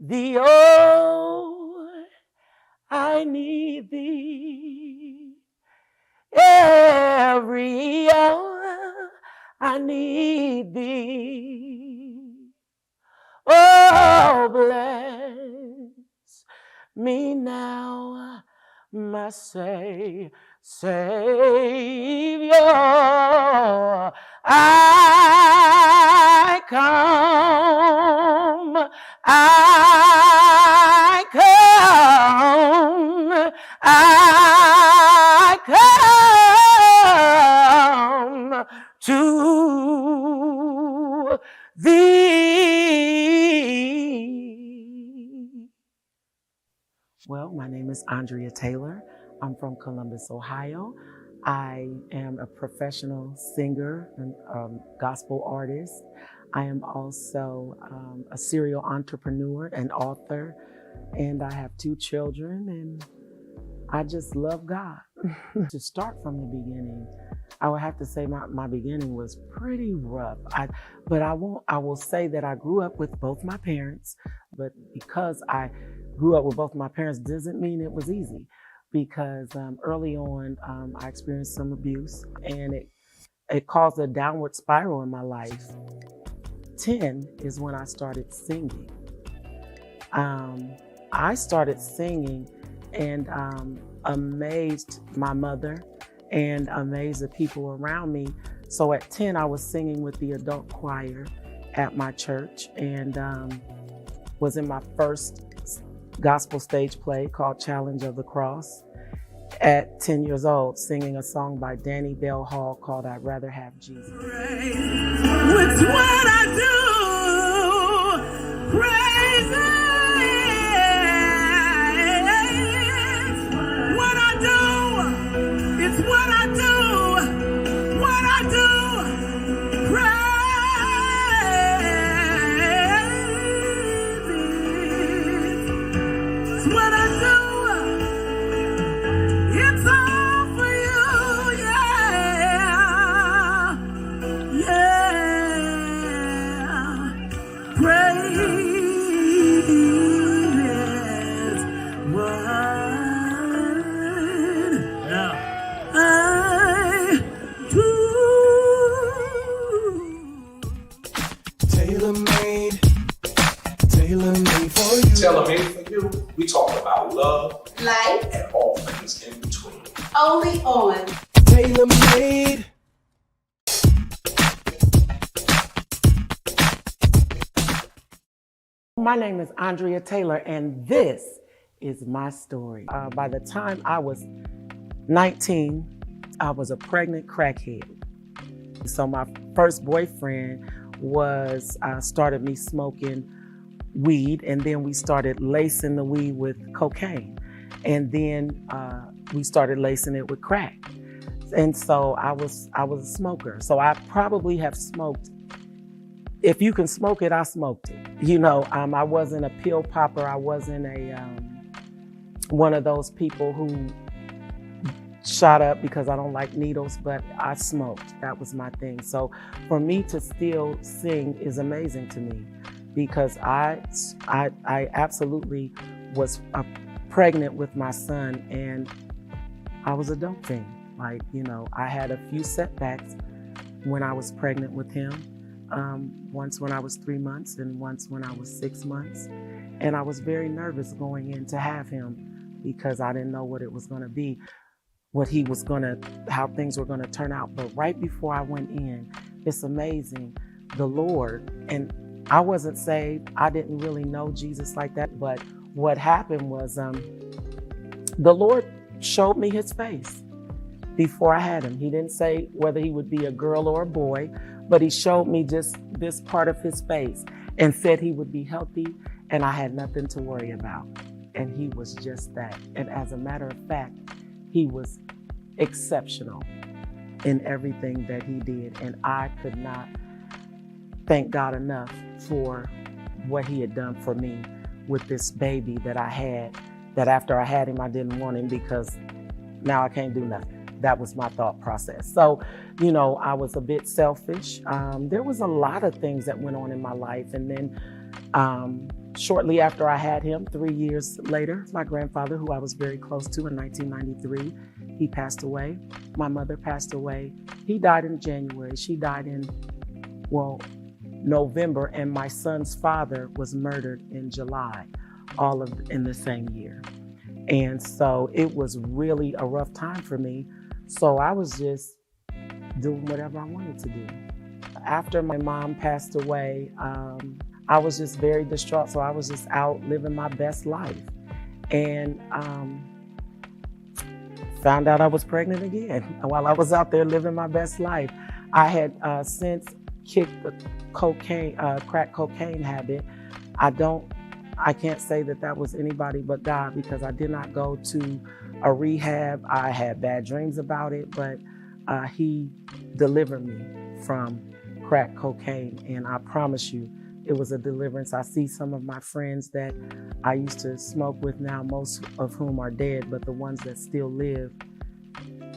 thee, oh, I need thee. Every hour I need thee. Oh, bless me now, my Savior. I come, I come, I come to thee. Well, my name is Andrea Taylor. I'm from Columbus, Ohio. I am a professional singer and gospel artist. I am also a serial entrepreneur and author, and I have 2 children, and I just love God. To start from the beginning, I would have to say my beginning was pretty rough. But I will say that I grew up with both my parents, but because I grew up with both my parents doesn't mean it was easy. Because early on, I experienced some abuse, and it caused a downward spiral in my life. 10 is when I started singing. I started singing and amazed my mother and amazed the people around me. So at 10, I was singing with the adult choir at my church, and was in my first gospel stage play called Challenge of the Cross. At 10 years old, singing a song by Danny Bell Hall called I'd Rather Have Jesus. It's what I do, praise it. What I do, it's what I do, what I do, praise it. It's what I do. It's all for you, yeah, yeah. Praise what I do. Tailor-made for you. Tailor-made for you. We talk about love, life, and all things in between. only on Tailor-made. My name is Andrea Taylor, and this is my story. By the time I was 19, I was a pregnant crackhead. So my first boyfriend started me smoking weed, and then we started lacing the weed with cocaine. And then we started lacing it with crack. And so I was a smoker. So I probably have smoked. If you can smoke it, I smoked it. You know, I wasn't a pill popper. I wasn't one of those people who shot up because I don't like needles, but I smoked. That was my thing. So for me to still sing is amazing to me, because I absolutely was pregnant with my son, and I was a dope fiend. Like, you know, I had a few setbacks when I was pregnant with him. Once when I was 3 months and once when I was 6 months. And I was very nervous going in to have him because I didn't know what it was gonna be, how things were gonna turn out. But right before I went in, it's amazing, the Lord, and I wasn't saved, I didn't really know Jesus like that, but what happened was the Lord showed me his face before I had him. He didn't say whether he would be a girl or a boy, but he showed me just this part of his face and said he would be healthy and I had nothing to worry about. And he was just that. And as a matter of fact, he was exceptional in everything that he did. And I could not thank God enough for what he had done for me with this baby that I had, that after I had him, I didn't want him because now I can't do nothing. That was my thought process. So, you know, I was a bit selfish. There was a lot of things that went on in my life. And then Shortly after I had him, 3 years later, my grandfather, who I was very close to in 1993, he passed away. My mother passed away. He died in January. She died in, November, and my son's father was murdered in July, all in the same year. And so it was really a rough time for me. So I was just doing whatever I wanted to do. After my mom passed away, I was just very distraught. So I was just out living my best life. And found out I was pregnant again while I was out there living my best life. I had since kicked the crack cocaine habit. I can't say that was anybody but God, because I did not go to a rehab. I had bad dreams about it, but he delivered me from crack cocaine. And I promise you, it was a deliverance. I see some of my friends that I used to smoke with now, most of whom are dead, but the ones that still live,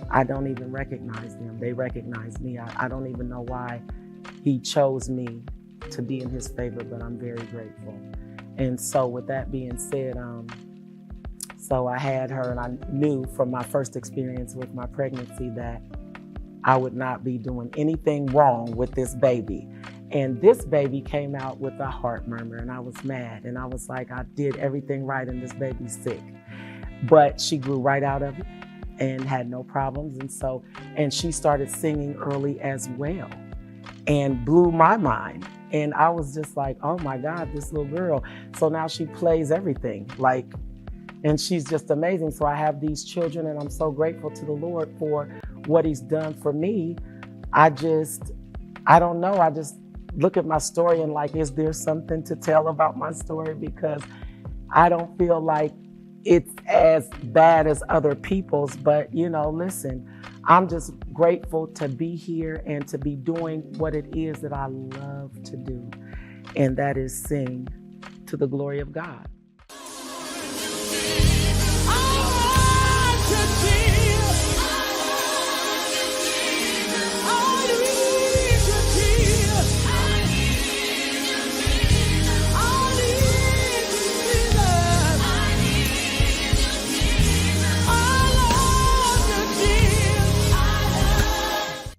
I don't even recognize them. They recognize me. I don't even know why he chose me to be in his favor, but I'm very grateful. And so with that being said, so I had her, and I knew from my first experience with my pregnancy that I would not be doing anything wrong with this baby. And this baby came out with a heart murmur, and I was mad. And I was like, I did everything right and this baby's sick. But she grew right out of it and had no problems. And she started singing early as well and blew my mind. And I was just like, oh my God, this little girl. So now she plays everything, and she's just amazing. So I have these children, and I'm so grateful to the Lord for what he's done for me. I don't know. I just look at my story and is there something to tell about my story? Because I don't feel like it's as bad as other people's, but listen, I'm just grateful to be here and to be doing what it is that I love to do, and that is sing to the glory of God.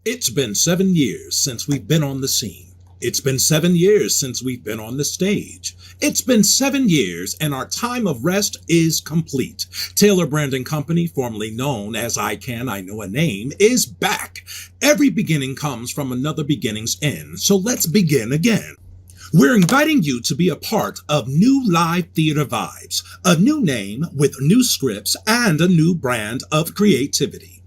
It's been 7 years since we've been on the scene. It's been 7 years since we've been on the stage. It's been 7 years, and our time of rest is complete. Taylor Branding Company, formerly known as I Know a Name, is back. Every beginning comes from another beginning's end, so let's begin again. We're inviting you to be a part of New Live Theater Vibes, a new name with new scripts and a new brand of creativity.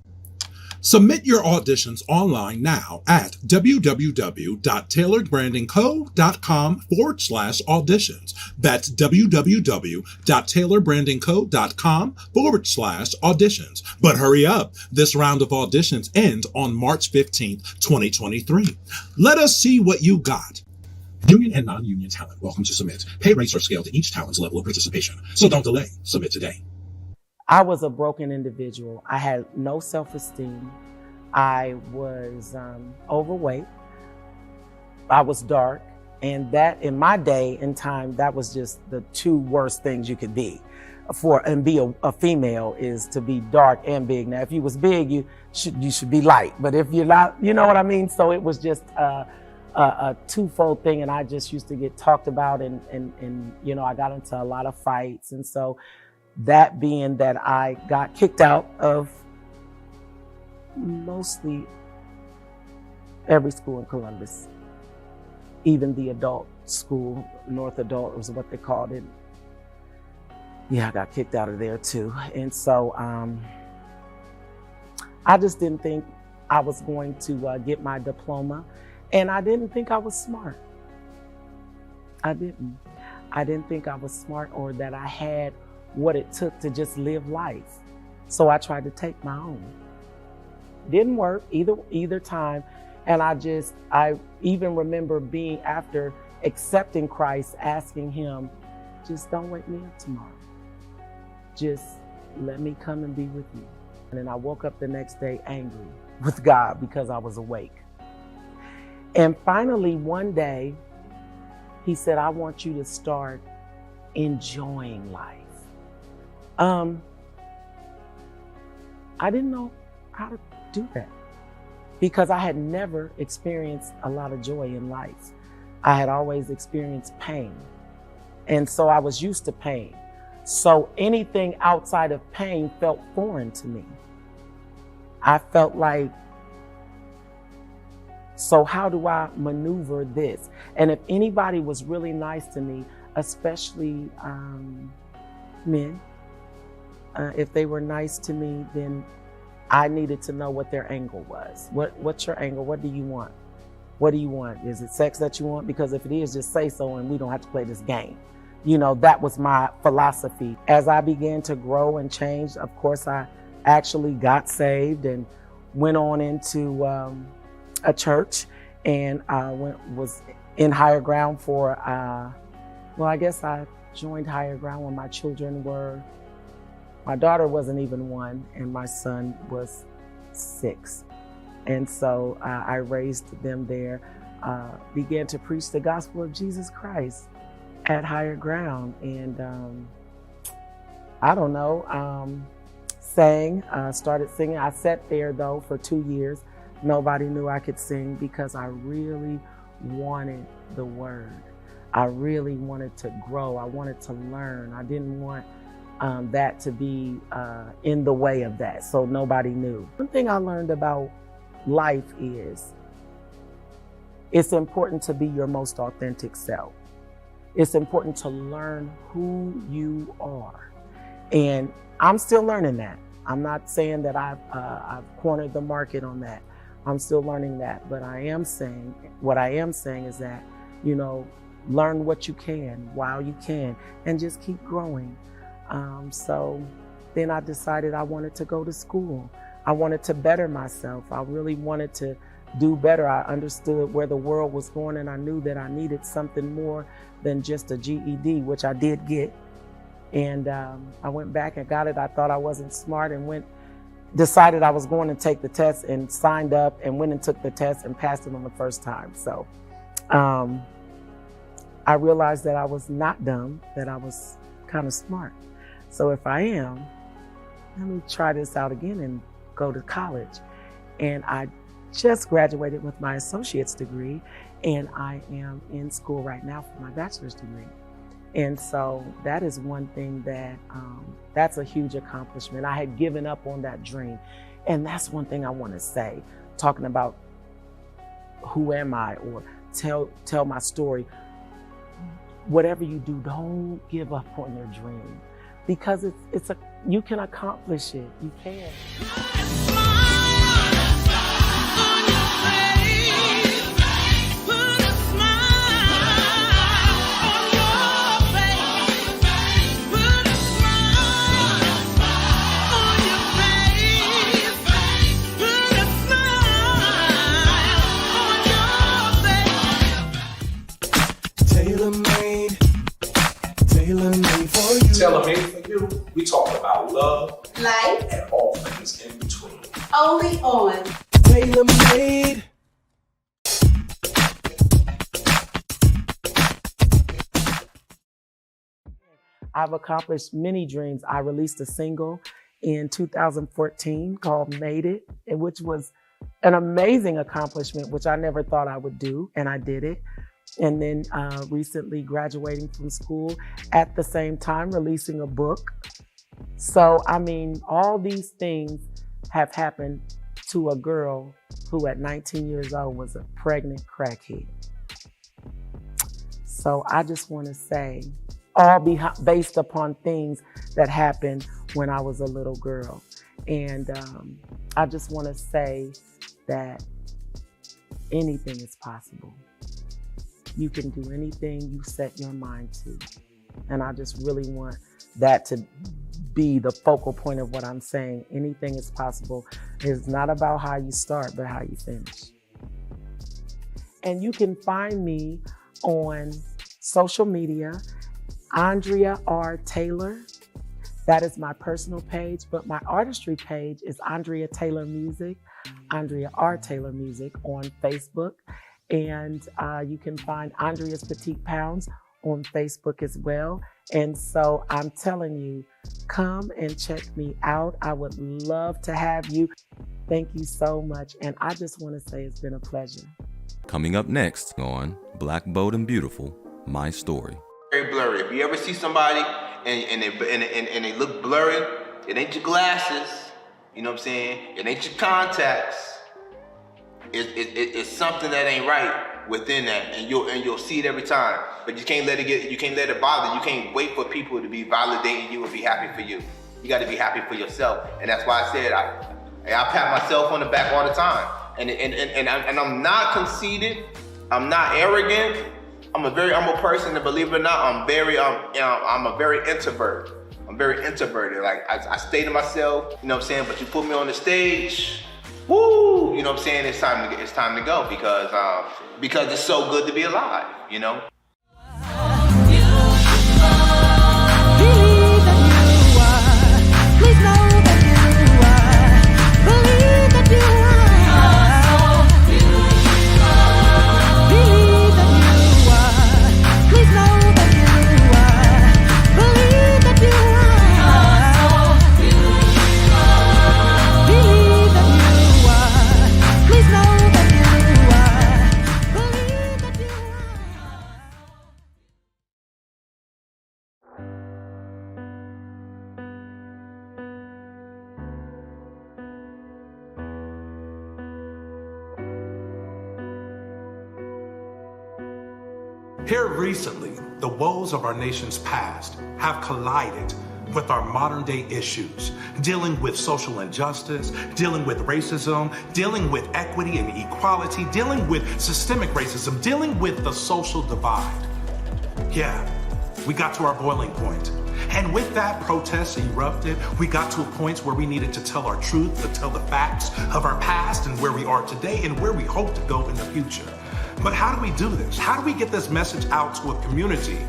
Submit your auditions online now at www.tailoredbrandingco.com/auditions. That's www.tailoredbrandingco.com/auditions. But hurry up, this round of auditions ends on March 15th, 2023. Let us see what you got. Union and non-union talent, welcome to submit. Pay rates are scaled to each talent's level of participation. So don't delay, submit today. I was a broken individual. I had no self-esteem. I was overweight. I was dark. And that, in my day and time, that was just the two worst things you could be. Be a female is to be dark and big. Now, if you was big, you should be light. But if you're not, you know what I mean? So it was just a twofold thing. And I just used to get talked about and I got into a lot of fights. And so that being that I got kicked out of mostly every school in Columbus, even the adult school, North Adult was what they called it. Yeah, I got kicked out of there too. And so I just didn't think I was going to get my diploma. And I didn't think I was smart. I didn't think I was smart or that I had what it took to just live life. So I tried to take my own. Didn't work either time. And I even remember being, after accepting Christ, asking him, just don't wake me up tomorrow. Just let me come and be with you. And then I woke up the next day angry with God because I was awake. And finally, one day, he said, I want you to start enjoying life. I didn't know how to do that because I had never experienced a lot of joy in life. I had always experienced pain. And so I was used to pain. So anything outside of pain felt foreign to me. I felt like, so how do I maneuver this? And if anybody was really nice to me, especially men, if they were nice to me, then I needed to know what their angle was. What's your angle? What do you want? What do you want? Is it sex that you want? Because if it is, just say so and we don't have to play this game. You know, that was my philosophy. As I began to grow and change, of course, I actually got saved and went on into a church, and I was in Higher Ground for, well, I guess I joined Higher Ground when my children were, my daughter wasn't even 1 and my son was 6. And so I raised them there, began to preach the gospel of Jesus Christ at Higher Ground. And I don't know, started singing. I sat there though for 2 years. Nobody knew I could sing because I really wanted the word. I really wanted to grow. I wanted to learn. I didn't want that to be in the way of that, so nobody knew. One thing I learned about life is it's important to be your most authentic self. It's important to learn who you are. And I'm still learning that. I'm not saying that I've cornered the market on that. I'm still learning that. But what I am saying is that, you know, learn what you can while you can and just keep growing. So then I decided I wanted to go to school. I wanted to better myself. I really wanted to do better. I understood where the world was going, and I knew that I needed something more than just a GED, which I did get. And I went back and got it. I thought I wasn't smart and decided I was going to take the test and signed up and went and took the test and passed it on the first time. So I realized that I was not dumb, that I was kind of smart. So if I am, let me try this out again and go to college. And I just graduated with my associate's degree, and I am in school right now for my bachelor's degree. And so that is one thing that, that's a huge accomplishment. I had given up on that dream. And that's one thing I want to say, talking about who am I, or tell my story. Whatever you do, don't give up on your dream, because you can accomplish it. You can. Tailor-made for you. Tailor-made for you. We talk about love, life, and all things in between. only on Tailor-made. I've accomplished many dreams. I released a single in 2014 called Made It, which was an amazing accomplishment, which I never thought I would do, and I did it. And then recently graduating from school, at the same time releasing a book. So, I mean, all these things have happened to a girl who at 19 years old was a pregnant crackhead. So I just want to say, all based upon things that happened when I was a little girl. And I just want to say that anything is possible. You can do anything you set your mind to. And I just really want that to be the focal point of what I'm saying. Anything is possible. It's not about how you start, but how you finish. And you can find me on social media, Andrea R. Taylor. That is my personal page, but my artistry page is Andrea Taylor Music, Andrea R. Taylor Music on Facebook. And you can find Andrea's Petite Pounds on Facebook as well. And so I'm telling you, come and check me out. I would love to have you. Thank you so much. And I just want to say it's been a pleasure. Coming up next on Black, Bold, and Beautiful, My Story. Very blurry. If you ever see somebody and they look blurry, it ain't your glasses. You know what I'm saying? It ain't your contacts. It's something that ain't right within that, and you'll see it every time. But you can't let it bother you. You can't wait for people to be validating you and be happy for you. You got to be happy for yourself, and that's why I said I pat myself on the back all the time. And I'm not conceited. I'm not arrogant. I'm a very humble person, and believe it or not, I'm a very introvert. I'm very introverted. Like I stay to myself, you know what I'm saying? But you put me on the stage, woo, you know what I'm saying? It's time to go because it's so good to be alive, you know? Here recently, the woes of our nation's past have collided with our modern day issues, dealing with social injustice, dealing with racism, dealing with equity and equality, dealing with systemic racism, dealing with the social divide. Yeah, we got to our boiling point. And with that, protests erupted. We got to a point where we needed to tell our truth, to tell the facts of our past and where we are today and where we hope to go in the future. But how do we do this? How do we get this message out to a community?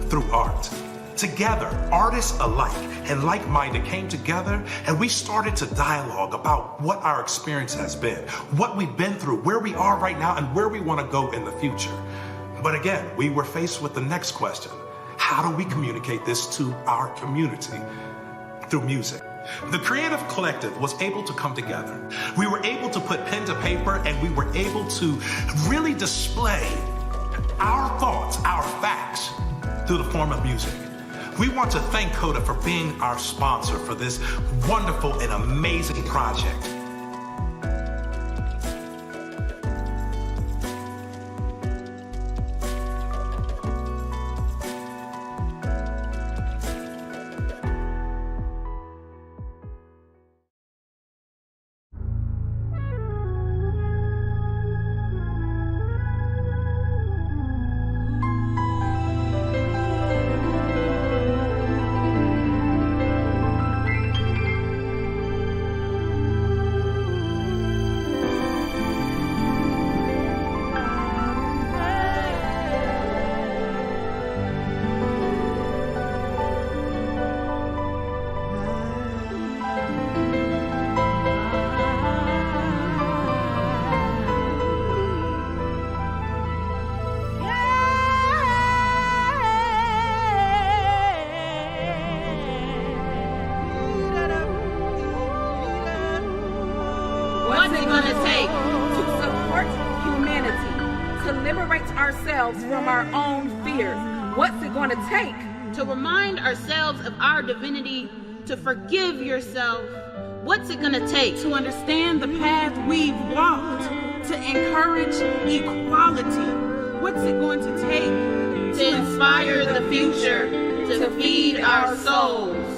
Through art. Together, artists alike and like-minded came together and we started to dialogue about what our experience has been, what we've been through, where we are right now, and where we want to go in the future. But again, we were faced with the next question. How do we communicate this to our community? Through music. The creative collective was able to come together. We were able to put pen to paper and we were able to really display our thoughts, our facts through the form of music. We want to thank Coda for being our sponsor for this wonderful and amazing project. What's it gonna take to support humanity, to liberate ourselves from our own fears? What's it gonna take to remind ourselves of our divinity, to forgive yourself? What's it gonna take to understand the path we've walked, to encourage equality? What's it going to take to inspire the future, to feed our souls?